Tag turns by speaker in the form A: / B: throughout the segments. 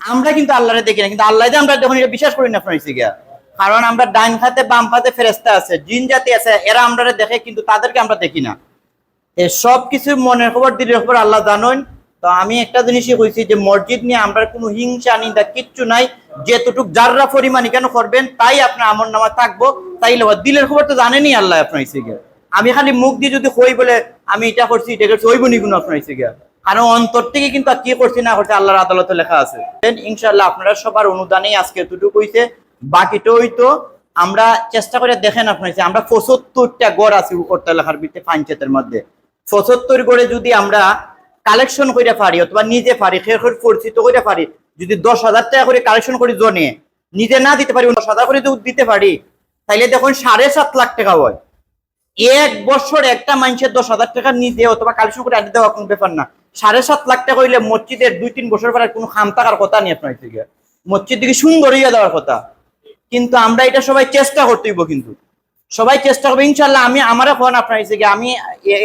A: আমরা কিন্তু আল্লাহরে দেখি না, কিন্তু আল্লাহ আমরা যখন এটা বিশ্বাস করি না আপনার গিয়া, কারণ আমরা ডাইন খাতে বাম খাতে ফেরেশতা আছে, জিন জাতি আছে, এরা আমরা দেখে কিন্তু তাদেরকে আমরা দেখি না। এই সব কিছু মনের খবর দিলের খবর আল্লাহ জানেন। তো আমি একটা জিনিসই কইছি যে মসজিদ নিয়ে আমরা কোনো হিংসা নিন্দা কিচ্ছু নাই। যেতটুক যাররা পরিমাণই কেন করবেন তাই আপনার আমল নামা থাকবো, তাই দিলের খবর তো জানেনই আল্লাহ আপনার গিয়া। আমি খালি মুখ দিয়ে যদি কই বলে আমি এটা করছি এটা করছি ওই বনি কোনো আপনার গিয়া, কারণ অন্তর থেকে কিন্তু কি করছি না করছি আল্লাহর আদালতে লেখা আছে। ইনশাআল্লাহ আপনারা সবার অনুদানেই আজকে এতটুকু হইছে, বাকিটা হইতো আমরা চেষ্টা করে দেখেন আপনার আমরা ৭৫টা গড় আছে উপরটা লেখার ভিতরে পঞ্চায়েতের মধ্যে। ৭৫ গড়ে যদি আমরা কালেকশন করে পারি অথবা নিজে পারি পরিচিত করে পারি, যদি ১০,০০০ টাকা করে কালেকশন করি জনে, নিজে না দিতে পারি ১০,০০০ করে যদি দিতে পারি, তাইলে দেখুন ৭.৫ লাখ টাকা হয়। এক বছর একটা মানুষের ১০,০০০ টাকা নিজে অথবা কালেকশন করে আনি দেওয়া কোনো ব্যাপার না। ৭.৫ লাখ টাকা হইলে মসজিদের ২-৩ বছর পর কোনো খাম থাকার কথা নেই আপনার থেকে, মসজিদ দিকে সুন্দর হইয়া দেওয়ার কথা। কিন্তু আমরা এটা সবাই চেষ্টা করতে হইব, কিন্তু সবাই চেষ্টা করবো ইনশাল্লাহ। আমি আমার ফোন আপনার আমি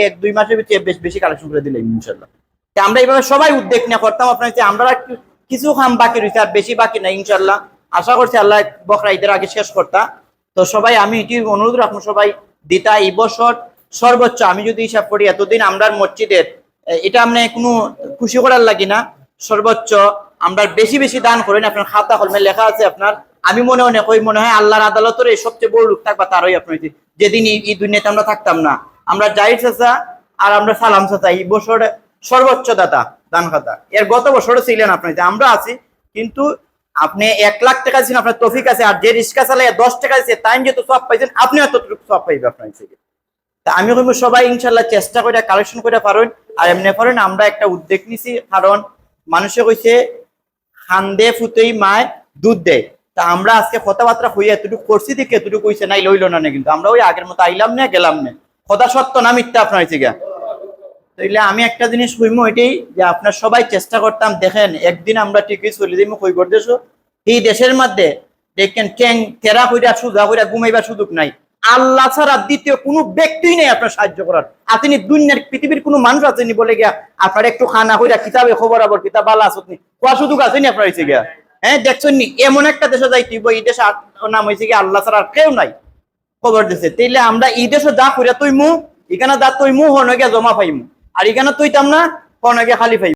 A: ১-২ মাসের ভিতরে বেশি কালেকশন করে দিলাম ইনশাল্লাহ। আমরা এইভাবে সবাই উদ্যোগ নিয়ে করতাম আপনার, আমরা কিছু খাম বাকি রয়েছে আর বেশি বাকি নাই ইনশাল্লাহ। আশা করছি আল্লাহ বকরা ঈদের আগে শেষ করতা। তো সবাই আমি এটি অনুরোধ রাখবো সবাই দিতা এই বছর সর্বোচ্চ, আমি যদি হিসাব করি এতদিন আমরা মসজিদের এটা আমরা কোনো খুশি করার লাগি না, সর্বোচ্চ আমরা বেশি বেশি দান করেন। আপনার খাতা কলমে লেখা আছে আপনার, আমি মনে হয় আল্লাহর আদালতের এই সবচেয়ে বড় লোক থাকবা তারই আপনার, যেদিন এই দুনিয়াতে আমরা থাকতাম না। আমরা জাহির চাচা আর আমরা সালাম চাচা এই বছর সর্বোচ্চ দাতা দান খাতা। এর গত বছরও ছিলেন আপনার, আমরা আছি। কিন্তু আপনি ১ লাখ টাকা ছিলেন আপনার তৌফিক আছে, আর যে রিক্সা চালায় ১০ টাকা দিচ্ছে তাই যেহেতু সব পাইছেন আপনি এতটুকু সব পাইবে আপনার থেকে। তা আমি বলবো সবাই ইনশাল্লাহ চেষ্টা করে কালেকশন করে পারেন। আর এমনি পারেন আমরা একটা উদ্যোগ নিছি, কারণ মানুষে কইছে খান্দে ফুতেই মায় দুধ দেয়। তা আমরা আজকে কথাবার্তা হইয়া এতটুকু করছি দেখে এতটুকু কইছে নাই লইল না, কিন্তু আমরা ওই আগের মতো আইলাম না গেলাম না, কথা সত্য না মিথ্যা আপনার হয়েছে গা। তাইলে আমি একটা জিনিস কইমো এটাই যে আপনার সবাই চেষ্টা করতাম, দেখেন একদিন আমরা ঠিকই চলে যাইমু কই করে দেশ, এই দেশের মধ্যে দেখেন ট্যাং তেরা কইরা সুজা কইরা ঘুমাইবার সুযোগ নাই। আল্লাহ ছাড়া দ্বিতীয় কোনো ব্যক্তিই নেই আপনার সাহায্য করার। আপনি দুনিয়ার পৃথিবীর কোনো মানুষ আছেনি বলে গিয়া আপনার একটু খানা কইরা কিতাবে খবর আবার কিতাব বালা আসনি কোয়া সুযোগ আসেনি আপনার হয়েছে গিয়া। হ্যাঁ দেখছেন নি এমন একটা দেশে যাইতে এই দেশে নাম হয়েছে গিয়ে আল্লাহ ছাড়া আর কেউ নাই খবর দিছে। তাইলে আমরা এই দেশে যা কইরা তুই মু এখানে যা তুই মু হন গিয়া জমা পাইমু, আর এখানে তুইতাম না হন গিয়া খালি পাইমু।